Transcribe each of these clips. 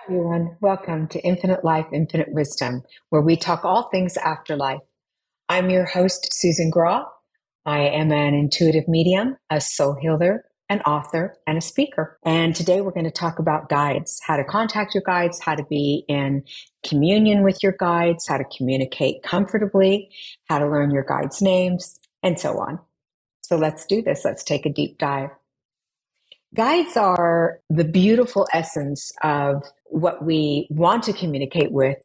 Everyone, welcome to Infinite Life, Infinite Wisdom, where we talk all things afterlife. I'm your host, Susan Grau. I am an intuitive medium, a soul healer, an author, and a speaker. And today we're going to talk about guides, how to contact your guides, how to be in communion with your guides, how to communicate comfortably, how to learn your guides' names, and so on. So let's do this. Let's take a deep dive. Guides are the beautiful essence of what we want to communicate with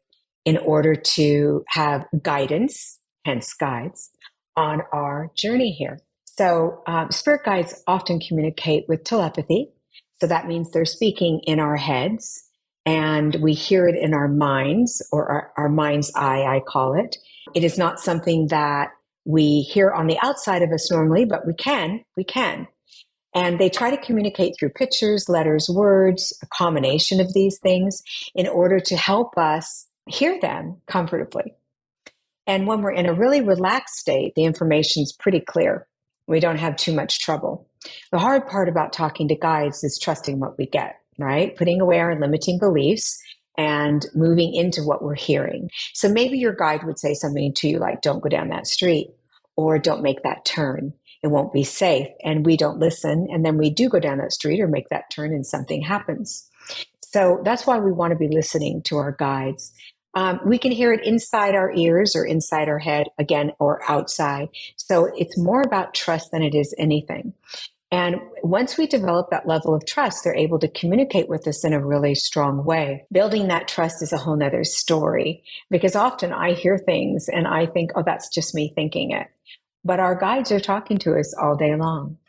in order to have guidance, hence guides, on our journey here. So, spirit guides often communicate with telepathy. So that means they're speaking in our heads and we hear it in our minds, or our mind's eye, I call it. It is not something that we hear on the outside of us normally, but we can. And they try to communicate through pictures, letters, words, a combination of these things in order to help us hear them comfortably. And when we're in a really relaxed state, the information's pretty clear. We don't have too much trouble. The hard part about talking to guides is trusting what we get, right? Putting away our limiting beliefs and moving into what we're hearing. So maybe your guide would say something to you like, don't go down that street, or don't make that turn. It won't be safe. And we don't listen. And then we do go down that street or make that turn and something happens. So that's why we want to be listening to our guides. We can hear it inside our ears or inside our head, again, or outside. So it's more about trust than it is anything. And once we develop that level of trust, they're able to communicate with us in a really strong way. Building that trust is a whole nother story, because often I hear things and I think, oh, that's just me thinking it. But our guides are talking to us all day long.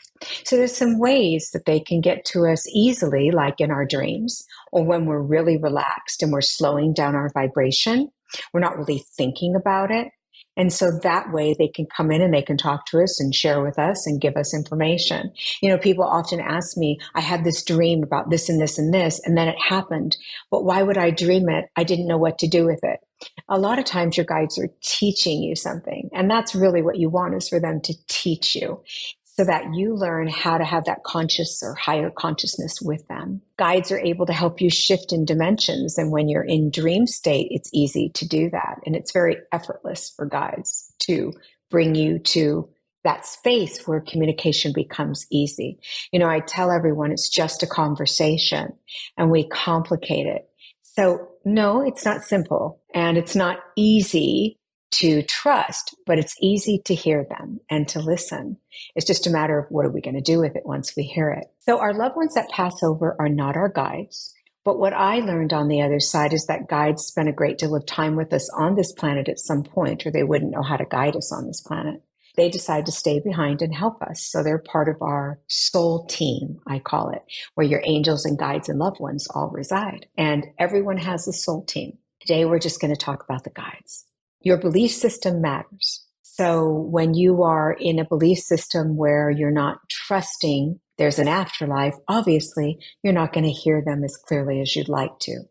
So there's some ways that they can get to us easily, like in our dreams, or when we're really relaxed and we're slowing down our vibration. We're not really thinking about it. And so that way they can come in and they can talk to us and share with us and give us information. You know, people often ask me, I had this dream about this and this and this, and then it happened. But why would I dream it? I didn't know what to do with it. A lot of times your guides are teaching you something. And that's really what you want, is for them to teach you, so that you learn how to have that conscious or higher consciousness with them. Guides are able to help you shift in dimensions. And when you're in dream state, it's easy to do that. And it's very effortless for guides to bring you to that space where communication becomes easy. You know, I tell everyone it's just a conversation and we complicate it. So no, it's not simple and it's not easy to trust, but it's easy to hear them and to listen. It's just a matter of what are we going to do with it once we hear it. So our loved ones that pass over are not our guides. But what I learned on the other side is that guides spend a great deal of time with us on this planet at some point, or they wouldn't know how to guide us on this planet. They decide to stay behind and help us. So they're part of our soul team, I call it, where your angels and guides and loved ones all reside. And everyone has a soul team. Today, we're just going to talk about the guides. Your belief system matters. So when you are in a belief system where you're not trusting there's an afterlife, obviously you're not going to hear them as clearly as you'd like to.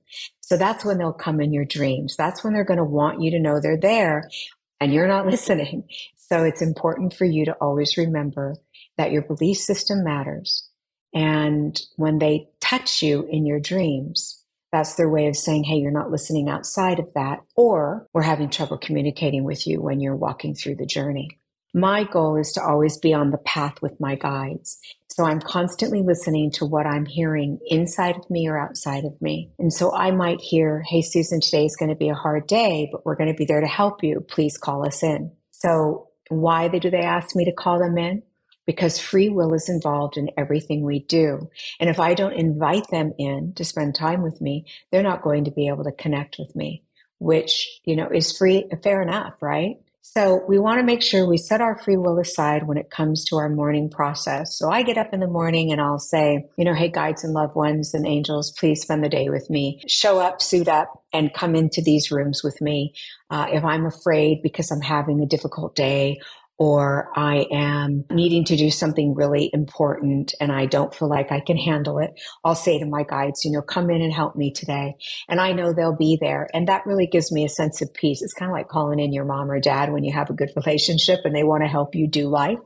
So that's when they'll come in your dreams. That's when they're going to want you to know they're there and you're not listening. So it's important for you to always remember that your belief system matters. And when they touch you in your dreams, that's their way of saying, hey, you're not listening outside of that, or we're having trouble communicating with you when you're walking through the journey. My goal is to always be on the path with my guides. So I'm constantly listening to what I'm hearing inside of me or outside of me. And so I might hear, hey, Susan, today is going to be a hard day, but we're going to be there to help you. Please call us in. So why do they ask me to call them in? Because free will is involved in everything we do. And if I don't invite them in to spend time with me, they're not going to be able to connect with me, which, you know, is fair enough, right? So we want to make sure we set our free will aside when it comes to our morning process. So I get up in the morning and I'll say, you know, hey, guides and loved ones and angels, please spend the day with me. Show up, suit up, and come into these rooms with me. If I'm afraid because I'm having a difficult day, or I am needing to do something really important and I don't feel like I can handle it, I'll say to my guides, you know, come in and help me today. And I know they'll be there. And that really gives me a sense of peace. It's kind of like calling in your mom or dad when you have a good relationship and they want to help you do life.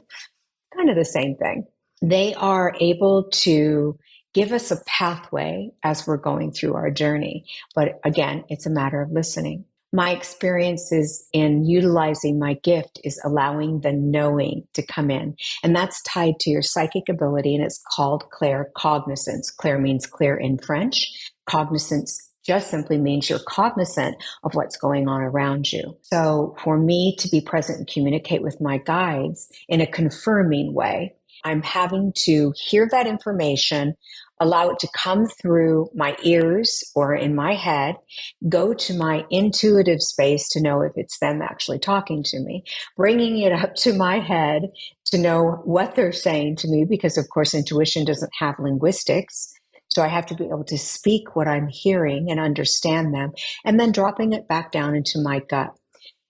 Kind of the same thing. They are able to give us a pathway as we're going through our journey. But again, it's a matter of listening. My experiences in utilizing my gift is allowing the knowing to come in. And that's tied to your psychic ability, and it's called claircognizance. Clair means clear in French. Cognizance just simply means you're cognizant of what's going on around you. So for me to be present and communicate with my guides in a confirming way, I'm having to hear that information, allow it to come through my ears or in my head, go to my intuitive space to know if it's them actually talking to me, bringing it up to my head to know what they're saying to me, because of course intuition doesn't have linguistics. So I have to be able to speak what I'm hearing and understand them, and then dropping it back down into my gut.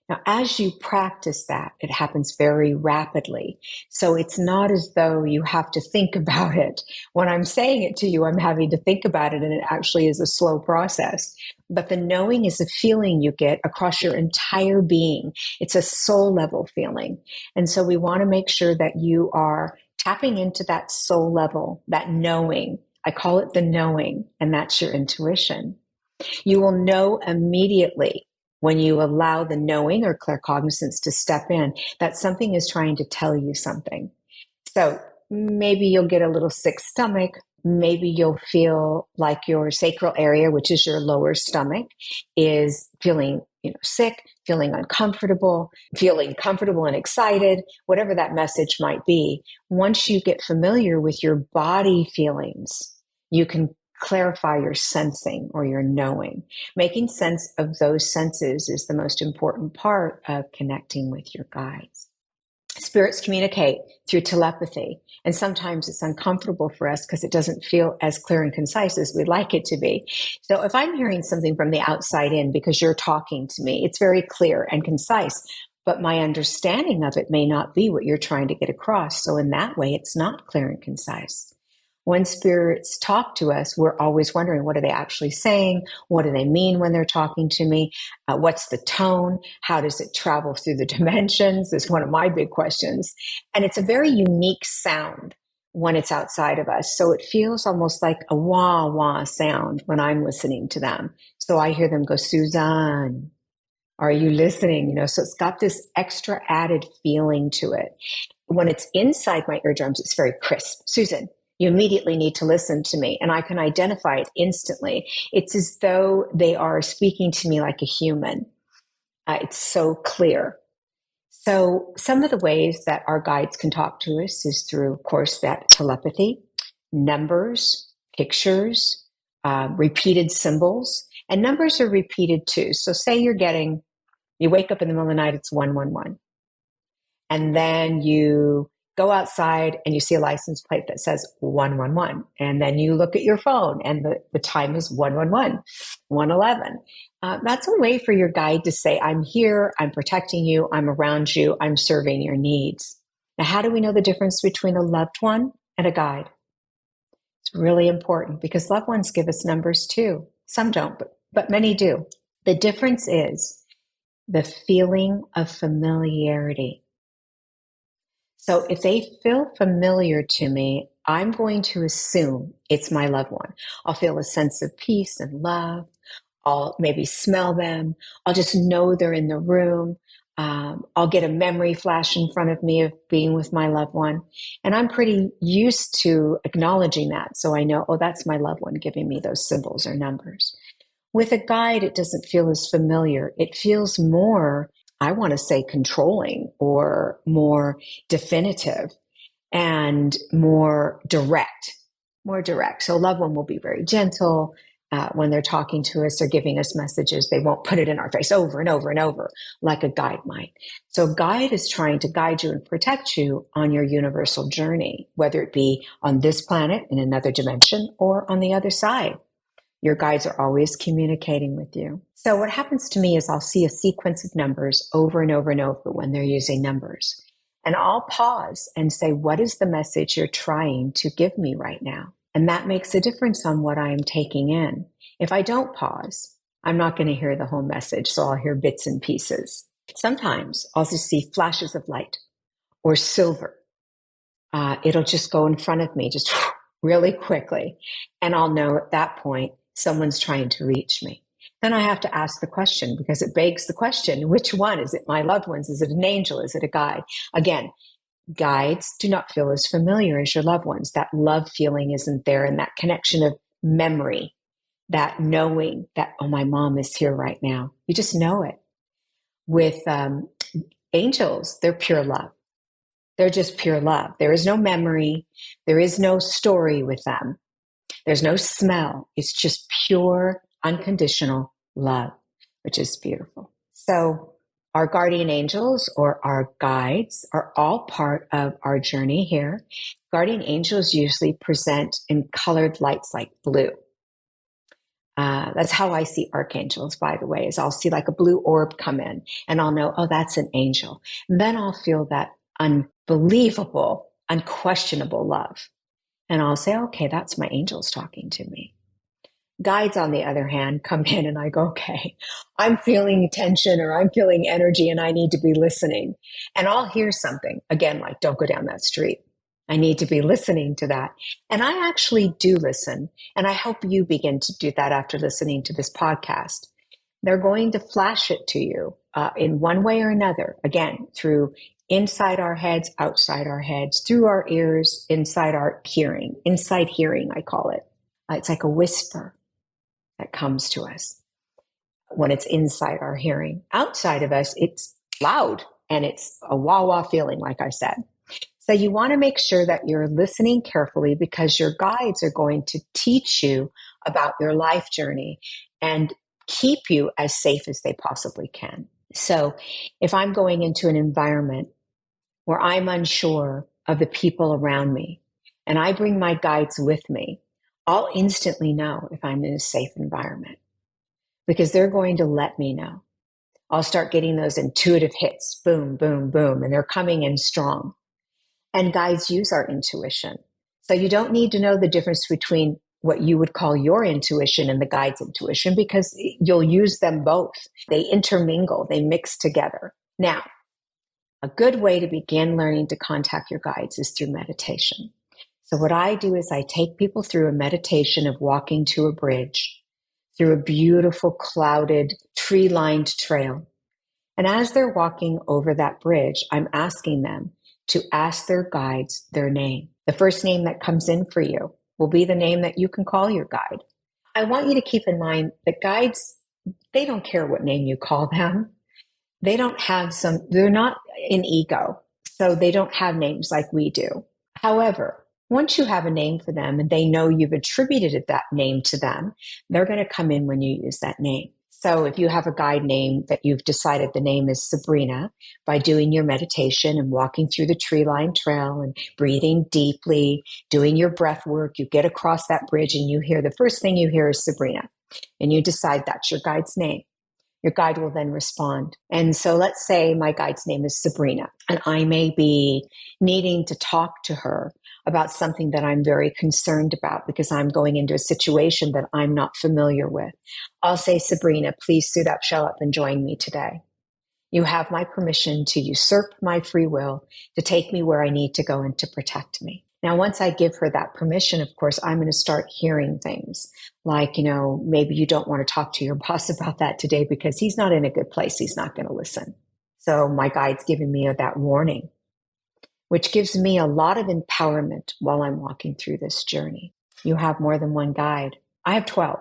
Now, as you practice that, it happens very rapidly. So it's not as though you have to think about it. When I'm saying it to you, I'm having to think about it, and it actually is a slow process. But the knowing is a feeling you get across your entire being. It's a soul level feeling. And so we want to make sure that you are tapping into that soul level, that knowing. I call it the knowing, and that's your intuition. You will know immediately when you allow the knowing or claircognizance to step in that something is trying to tell you something. So maybe you'll get a little sick stomach. Maybe you'll feel like your sacral area, which is your lower stomach, is feeling sick, feeling uncomfortable, feeling comfortable and excited, whatever that message might be. Once you get familiar with your body feelings, you can clarify your sensing or your knowing. Making sense of those senses is the most important part of connecting with your guides. Spirits communicate through telepathy, and sometimes it's uncomfortable for us because it doesn't feel as clear and concise as we'd like it to be. So if I'm hearing something from the outside in because you're talking to me, it's very clear and concise, but my understanding of it may not be what you're trying to get across. So in that way, it's not clear and concise. When spirits talk to us, we're always wondering, what are they actually saying? What do they mean when they're talking to me? What's the tone? How does it travel through the dimensions? Is one of my big questions. And it's a very unique sound when it's outside of us. So it feels almost like a wah wah sound when I'm listening to them. So I hear them go, Suzanne, are you listening? So it's got this extra added feeling to it. When it's inside my eardrums, it's very crisp. Susan, you immediately need to listen to me. And I can identify it instantly. It's as though they are speaking to me like a human. It's so clear. So some of the ways that our guides can talk to us is through, of course, that telepathy, numbers, pictures, repeated symbols. And numbers are repeated too. So say you wake up in the middle of the night, it's 111. And then you go outside and you see a license plate that says 111. And then you look at your phone and the time is 111, 111. That's a way for your guide to say, I'm here, I'm protecting you, I'm around you, I'm serving your needs. Now, how do we know the difference between a loved one and a guide? It's really important because loved ones give us numbers too. Some don't, but many do. The difference is the feeling of familiarity. So if they feel familiar to me, I'm going to assume it's my loved one. I'll feel a sense of peace and love. I'll maybe smell them. I'll just know they're in the room. I'll get a memory flash in front of me of being with my loved one. And I'm pretty used to acknowledging that. So I know, oh, that's my loved one giving me those symbols or numbers. With a guide, it doesn't feel as familiar. It feels more, I want to say, controlling or more definitive and more direct. So a loved one will be very gentle. When they're talking to us or giving us messages, they won't put it in our face over and over and over like a guide might. So a guide is trying to guide you and protect you on your universal journey, whether it be on this planet in another dimension or on the other side. Your guides are always communicating with you. So what happens to me is I'll see a sequence of numbers over and over and over when they're using numbers. And I'll pause and say, what is the message you're trying to give me right now? And that makes a difference on what I am taking in. If I don't pause, I'm not going to hear the whole message. So I'll hear bits and pieces. Sometimes I'll just see flashes of light or silver. It'll just go in front of me, just really quickly. And I'll know at that point, someone's trying to reach me. Then I have to ask the question because it begs the question, which one? Is it my loved ones? Is it an angel? Is it a guide? Again, guides do not feel as familiar as your loved ones. That love feeling isn't there, and that connection of memory, that knowing that, oh, my mom is here right now. You just know it. With angels, they're pure love. They're just pure love. There is no memory. There is no story with them. There's no smell. It's just pure, unconditional love, which is beautiful. So our guardian angels or our guides are all part of our journey here. Guardian angels usually present in colored lights like blue. That's how I see archangels, by the way, is I'll see like a blue orb come in and I'll know, oh, that's an angel. And then I'll feel that unbelievable, unquestionable love. And I'll say, okay, that's my angels talking to me. Guides, on the other hand, come in and I go, okay, I'm feeling tension or I'm feeling energy and I need to be listening. And I'll hear something, again, like, don't go down that street. I need to be listening to that. And I actually do listen. And I hope you begin to do that after listening to this podcast. They're going to flash it to you in one way or another, again, through inside our heads, outside our heads, through our ears, inside hearing, I call it. It's like a whisper that comes to us when it's inside our hearing. Outside of us, it's loud and it's a wah-wah feeling, like I said. So you want to make sure that you're listening carefully because your guides are going to teach you about your life journey and keep you as safe as they possibly can. So if I'm going into an environment where I'm unsure of the people around me and I bring my guides with me, I'll instantly know if I'm in a safe environment because they're going to let me know. I'll start getting those intuitive hits, boom, boom, boom, and they're coming in strong. And guides use our intuition. So you don't need to know the difference between what you would call your intuition and the guide's intuition because you'll use them both. They intermingle, they mix together. Now, a good way to begin learning to contact your guides is through meditation. So what I do is I take people through a meditation of walking to a bridge, through a beautiful clouded tree-lined trail. And as they're walking over that bridge, I'm asking them to ask their guides their name. The first name that comes in for you will be the name that you can call your guide. I want you to keep in mind that guides, they don't care what name you call them. They're not an ego, so they don't have names like we do. However, once you have a name for them and they know you've attributed that name to them, they're going to come in when you use that name. So if you have a guide name that you've decided the name is Sabrina, by doing your meditation and walking through the tree-lined trail and breathing deeply, doing your breath work, you get across that bridge and the first thing you hear is Sabrina, and you decide that's your guide's name. Your guide will then respond. And so let's say my guide's name is Sabrina, and I may be needing to talk to her about something that I'm very concerned about because I'm going into a situation that I'm not familiar with. I'll say, Sabrina, please suit up, show up, and join me today. You have my permission to usurp my free will to take me where I need to go and to protect me. Now, once I give her that permission, of course, I'm going to start hearing things like, maybe you don't want to talk to your boss about that today because he's not in a good place. He's not going to listen. So my guide's giving me that warning, which gives me a lot of empowerment while I'm walking through this journey. You have more than one guide. I have 12.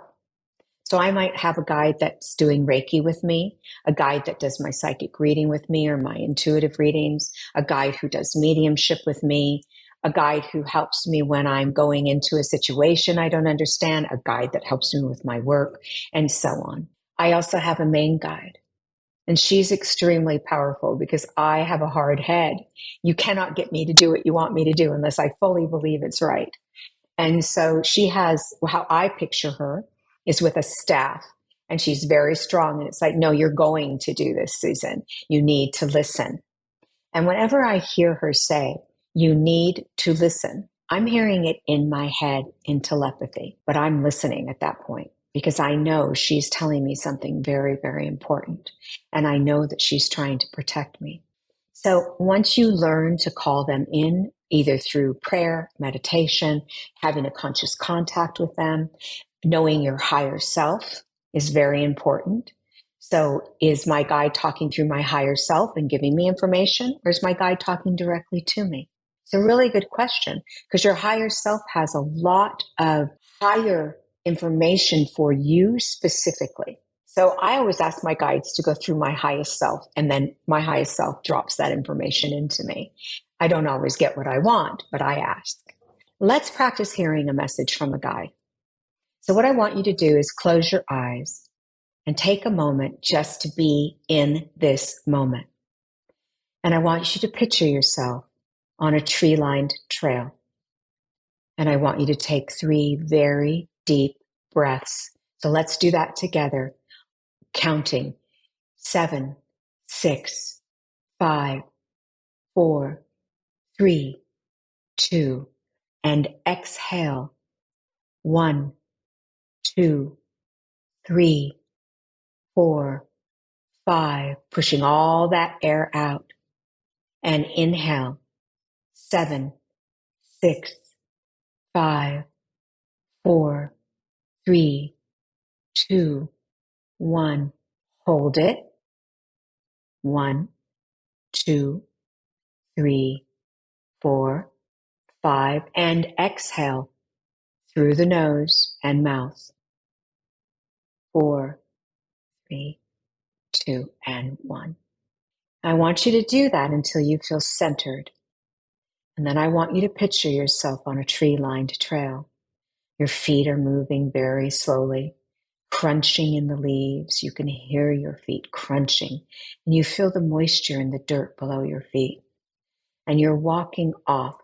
So I might have a guide that's doing Reiki with me, a guide that does my psychic reading with me or my intuitive readings, a guide who does mediumship with me, a guide who helps me when I'm going into a situation I don't understand, a guide that helps me with my work, and so on. I also have a main guide, and she's extremely powerful because I have a hard head. You cannot get me to do what you want me to do unless I fully believe it's right. And so she has, how I picture her is with a staff, and she's very strong. And it's like, no, you're going to do this, Susan. You need to listen. And whenever I hear her say, you need to listen, I'm hearing it in my head in telepathy, but I'm listening at that point because I know she's telling me something very, very important. And I know that she's trying to protect me. So once you learn to call them in either through prayer, meditation, having a conscious contact with them. Knowing your higher self is very important. So is my guide talking through my higher self and giving me information, or is my guide talking directly to me? It's a really good question, because your higher self has a lot of higher information for you specifically. So I always ask my guides to go through my highest self, and then my highest self drops that information into me. I don't always get what I want, but I ask. Let's practice hearing a message from a guide. So what I want you to do is close your eyes and take a moment just to be in this moment. And I want you to picture yourself on a tree-lined trail. And I want you to take 3 very deep breaths. So let's do that together, counting 7, 6, 5, 4, 3, 2, and exhale 1, 2, 3, 4, 5, pushing all that air out. And inhale 7, 6, 5, 4, 3, 2, 1. Hold it. 1, 2, 3, 4, 5, and exhale through the nose and mouth. 4, 3, 2, and 1. I want you to do that until you feel centered. And then I want you to picture yourself on a tree-lined trail. Your feet are moving very slowly, crunching in the leaves. You can hear your feet crunching, and you feel the moisture in the dirt below your feet. And you're walking off,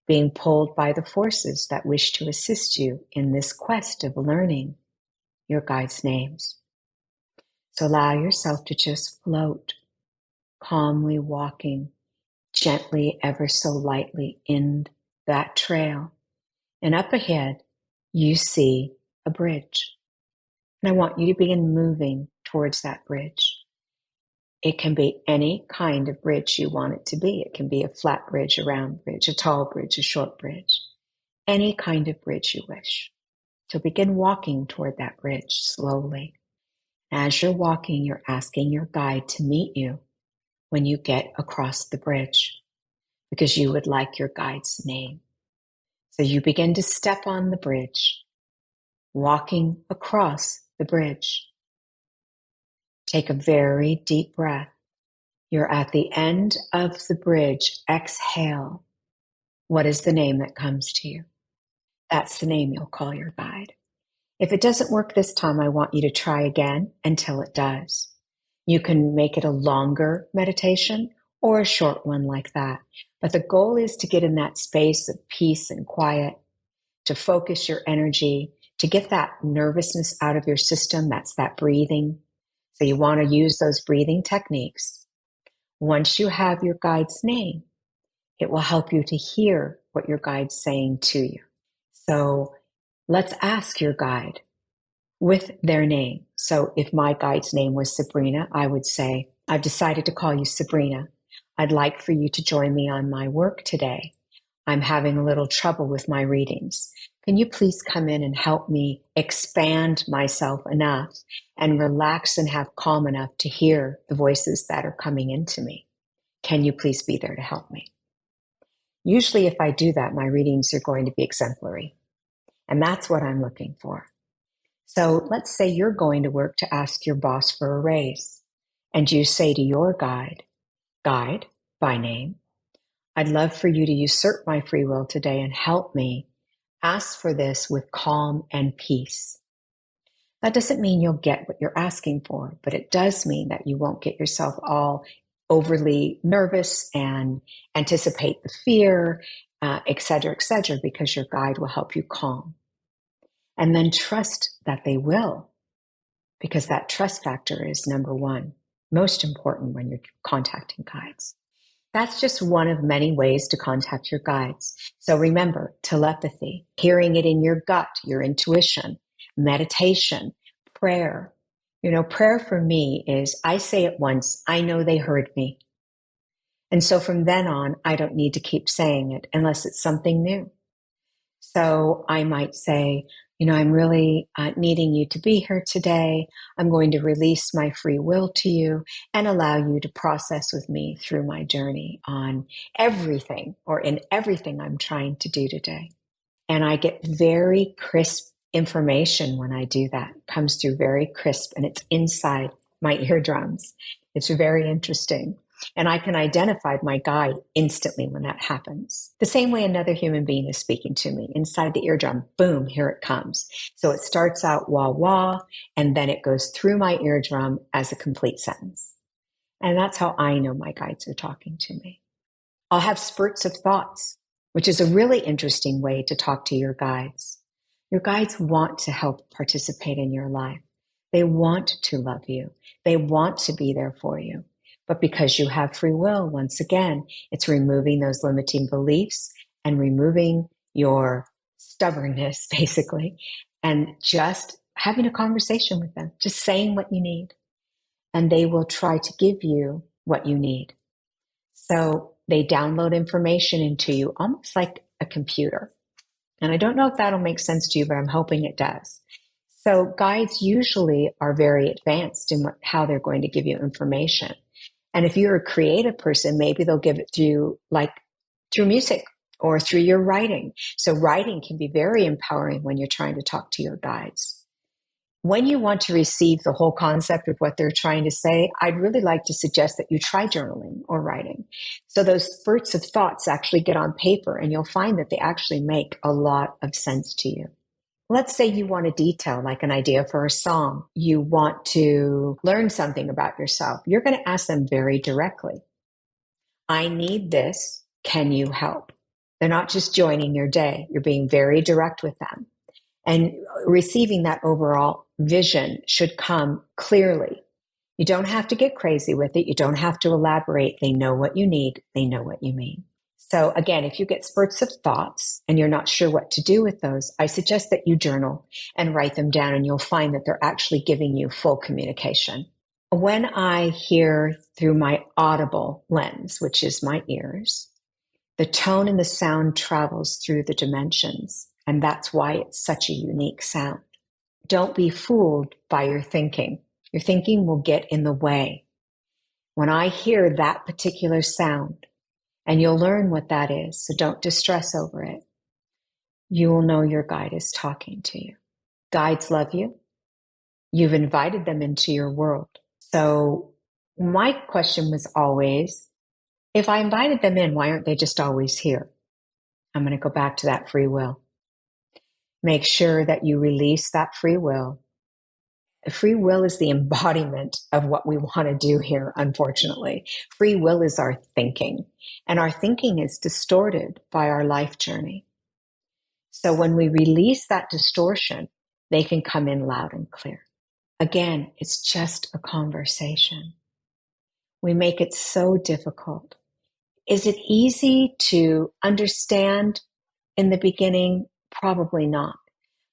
being pulled by the forces that wish to assist you in this quest of learning your guides' names. So allow yourself to just float, calmly walking, gently, ever so lightly in that trail. And up ahead, you see a bridge. And I want you to begin moving towards that bridge. It can be any kind of bridge you want it to be. It can be a flat bridge, a round bridge, a tall bridge, a short bridge, any kind of bridge you wish. So begin walking toward that bridge slowly. As you're walking, you're asking your guide to meet you when you get across the bridge, because you would like your guide's name. So you begin to step on the bridge, walking across the bridge. Take a very deep breath. You're at the end of the bridge. Exhale. What is the name that comes to you? That's the name you'll call your guide. If it doesn't work this time, I want you to try again until it does. You can make it a longer meditation or a short one like that. But the goal is to get in that space of peace and quiet, to focus your energy, to get that nervousness out of your system. That's that breathing. So you want to use those breathing techniques. Once you have your guide's name, it will help you to hear what your guide's saying to you. So let's ask your guide with their name. So if my guide's name was Sabrina, I would say, I've decided to call you Sabrina. I'd like for you to join me on my work today. I'm having a little trouble with my readings. Can you please come in and help me expand myself enough and relax and have calm enough to hear the voices that are coming into me? Can you please be there to help me? Usually if I do that, my readings are going to be exemplary. And that's what I'm looking for. So let's say you're going to work to ask your boss for a raise, and you say to your guide by name, I'd love for you to usurp my free will today and help me ask for this with calm and peace. That doesn't mean you'll get what you're asking for, but it does mean that you won't get yourself all overly nervous and anticipate the fear, et cetera, because your guide will help you calm. And then trust that they will, because that trust factor is number one, most important when you're contacting guides. That's just one of many ways to contact your guides. So remember, telepathy, hearing it in your gut, your intuition, meditation, prayer. Prayer for me is, I say it once, I know they heard me. And so from then on, I don't need to keep saying it unless it's something new. So I might say, I'm really needing you to be here today. I'm going to release my free will to you and allow you to process with me through my journey on everything or in everything I'm trying to do today. And I get very crisp information when I do that. It comes through very crisp and it's inside my eardrums. It's very interesting. And I can identify my guide instantly when that happens. The same way another human being is speaking to me inside the eardrum, boom, here it comes. So it starts out wah wah, and then it goes through my eardrum as a complete sentence. And that's how I know my guides are talking to me. I'll have spurts of thoughts, which is a really interesting way to talk to your guides. Your guides want to help participate in your life. They want to love you. They want to be there for you. But because you have free will, once again, it's removing those limiting beliefs and removing your stubbornness, basically, and just having a conversation with them, just saying what you need. And they will try to give you what you need. So they download information into you almost like a computer. And I don't know if that'll make sense to you, but I'm hoping it does. So guides usually are very advanced in how they're going to give you information. And if you're a creative person, maybe they'll give it through music or through your writing. So writing can be very empowering when you're trying to talk to your guides. When you want to receive the whole concept of what they're trying to say, I'd really like to suggest that you try journaling or writing. So those spurts of thoughts actually get on paper and you'll find that they actually make a lot of sense to you. Let's say you want a detail, like an idea for a song. You want to learn something about yourself. You're going to ask them very directly. I need this. Can you help? They're not just joining your day. You're being very direct with them. And receiving that overall vision should come clearly. You don't have to get crazy with it. You don't have to elaborate. They know what you need. They know what you mean. So again, if you get spurts of thoughts and you're not sure what to do with those, I suggest that you journal and write them down, and you'll find that they're actually giving you full communication. When I hear through my audible lens, which is my ears, the tone and the sound travels through the dimensions. And that's why it's such a unique sound. Don't be fooled by your thinking. Your thinking will get in the way. When I hear that particular sound, and you'll learn what that is, so don't distress over it, you will know your guide is talking to you. Guides love you. You've invited them into your world. So my question was always, if I invited them in, why aren't they just always here? I'm going to go back to that free will. Make sure that you release that free will. Free will is the embodiment of what we want to do here, unfortunately. Free will is our thinking, and our thinking is distorted by our life journey. So when we release that distortion, they can come in loud and clear. Again, it's just a conversation. We make it so difficult. Is it easy to understand in the beginning? Probably not.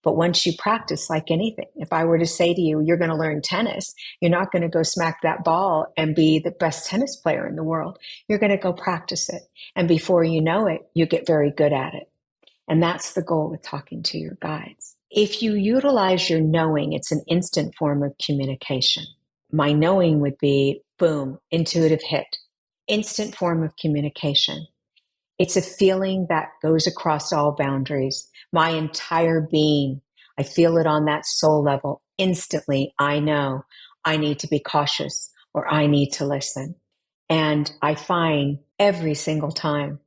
But once you practice, like anything, if I were to say to you, you're going to learn tennis, you're not going to go smack that ball and be the best tennis player in the world. You're going to go practice it. And before you know it, you get very good at it. And that's the goal with talking to your guides. If you utilize your knowing, it's an instant form of communication. My knowing would be, boom, intuitive hit, instant form of communication. It's a feeling that goes across all boundaries. My entire being, I feel it on that soul level. Instantly, I know I need to be cautious or I need to listen. And I find every single time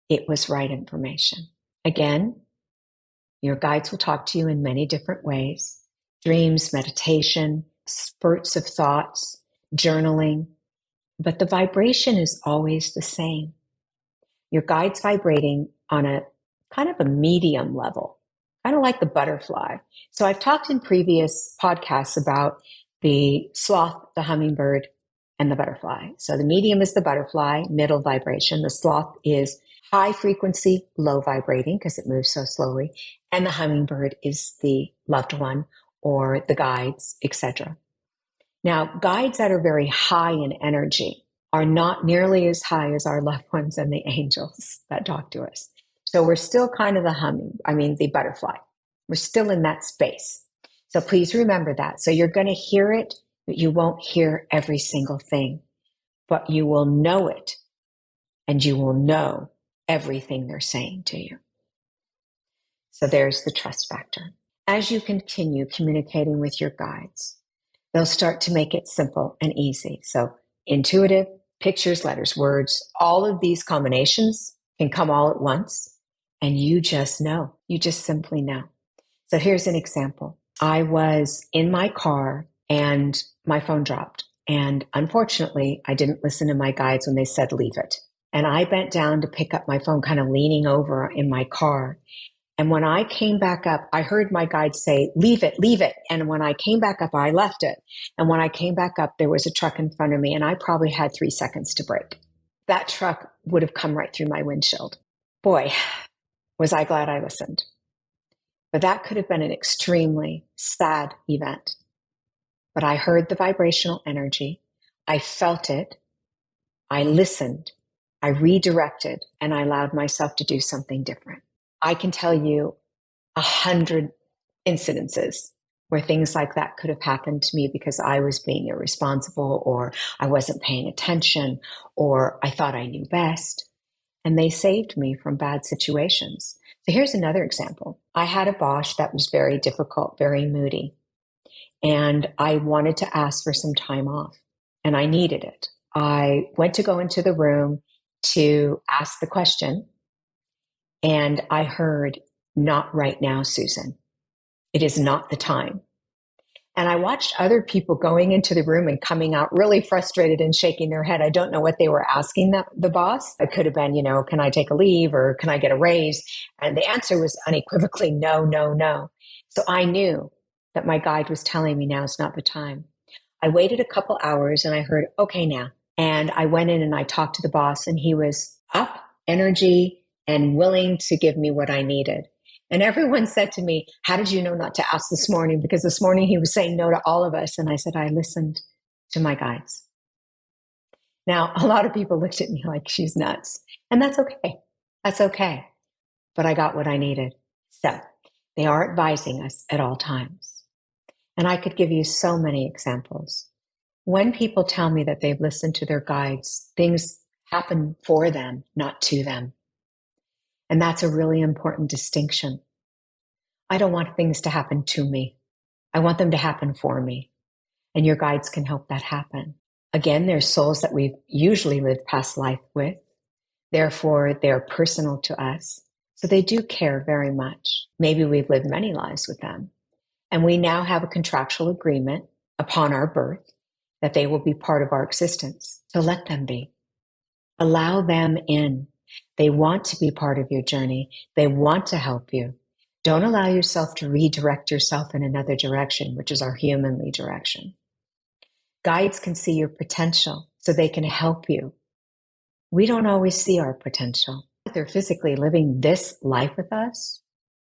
it was right information. Again, your guides will talk to you in many different ways. Dreams, meditation, spurts of thoughts, journaling. But the vibration is always the same. Your guide's vibrating on a kind of a medium level, kind of like the butterfly. So I've talked in previous podcasts about the sloth, the hummingbird, and the butterfly. So the medium is the butterfly, middle vibration. The sloth is high frequency, low vibrating because it moves so slowly. And the hummingbird is the loved one or the guides, etc. Now, guides that are very high in energy are not nearly as high as our loved ones and the angels that talk to us. So we're still kind of the butterfly. We're still in that space. So please remember that. So you're going to hear it, but you won't hear every single thing, but you will know it, and you will know everything they're saying to you. So there's the trust factor. As you continue communicating with your guides, they'll start to make it simple and easy. So intuitive, pictures, letters, words, all of these combinations can come all at once. And you just know. You just simply know. So here's an example. I was in my car and my phone dropped. And unfortunately, I didn't listen to my guides when they said, leave it. And I bent down to pick up my phone, kind of leaning over in my car. And when I came back up, I heard my guide say, leave it, leave it. And when I came back up, I left it. And when I came back up, there was a truck in front of me, and I probably had 3 seconds to brake. That truck would have come right through my windshield. Boy, was I glad I listened. But that could have been an extremely sad event. But I heard the vibrational energy. I felt it. I listened. I redirected, and I allowed myself to do something different. I can tell you 100 incidences where things like that could have happened to me because I was being irresponsible, or I wasn't paying attention, or I thought I knew best. And they saved me from bad situations. So here's another example. I had a boss that was very difficult, very moody, and I wanted to ask for some time off, and I needed it. I went to go into the room to ask the question, and I heard, not right now, Susan. It is not the time. And I watched other people going into the room and coming out really frustrated and shaking their head. I don't know what they were asking the boss. It could have been, can I take a leave, or can I get a raise? And the answer was unequivocally no, no, no. So I knew that my guide was telling me now is not the time. I waited a couple hours and I heard, okay, now. And I went in and I talked to the boss, and he was up, energy, and willing to give me what I needed. And everyone said to me, how did you know not to ask this morning? Because this morning he was saying no to all of us. And I said, I listened to my guides. Now, a lot of people looked at me like she's nuts. And that's okay. That's okay. But I got what I needed. So they are advising us at all times. And I could give you so many examples. When people tell me that they've listened to their guides, things happen for them, not to them. And that's a really important distinction. I don't want things to happen to me. I want them to happen for me. And your guides can help that happen. Again, they're souls that we've usually lived past life with. Therefore, they're personal to us. So they do care very much. Maybe we've lived many lives with them. And we now have a contractual agreement upon our birth that they will be part of our existence. So let them be. Allow them in. They want to be part of your journey. They want to help you. Don't allow yourself to redirect yourself in another direction, which is our humanly direction. Guides can see your potential, so they can help you. We don't always see our potential. They're physically living this life with us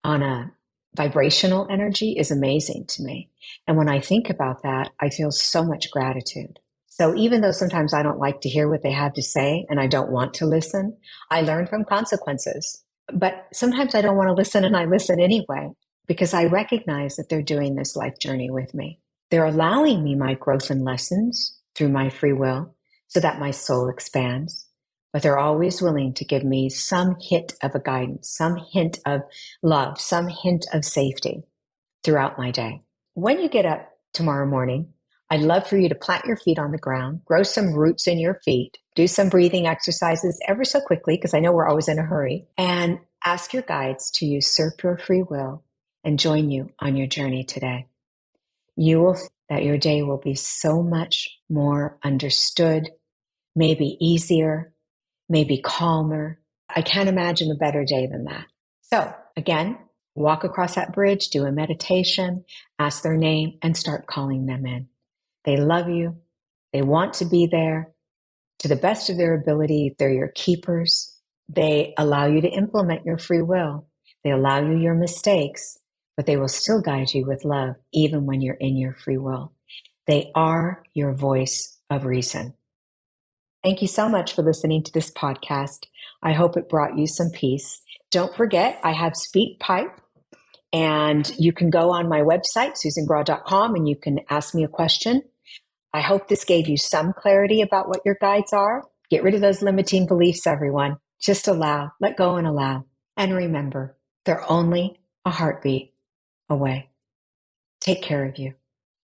on a vibrational energy is amazing to me. And when I think about that, I feel so much gratitude. So even though sometimes I don't like to hear what they have to say and I don't want to listen, I learn from consequences. But sometimes I don't want to listen, and I listen anyway, because I recognize that they're doing this life journey with me. They're allowing me my growth and lessons through my free will so that my soul expands. But they're always willing to give me some hint of a guidance, some hint of love, some hint of safety throughout my day. When you get up tomorrow morning, I'd love for you to plant your feet on the ground, grow some roots in your feet, do some breathing exercises ever so quickly, because I know we're always in a hurry, and ask your guides to usurp your free will and join you on your journey today. You will feel that your day will be so much more understood, maybe easier, maybe calmer. I can't imagine a better day than that. So again, walk across that bridge, do a meditation, ask their name, and start calling them in. They love you. They want to be there. To the best of their ability, they're your keepers. They allow you to implement your free will. They allow you your mistakes, but they will still guide you with love, even when you're in your free will. They are your voice of reason. Thank you so much for listening to this podcast. I hope it brought you some peace. Don't forget, I have Speak Pipe, and you can go on my website, susangrau.com, and you can ask me a question. I hope this gave you some clarity about what your guides are. Get rid of those limiting beliefs, everyone. Just allow, let go and allow. And remember, they're only a heartbeat away. Take care of you.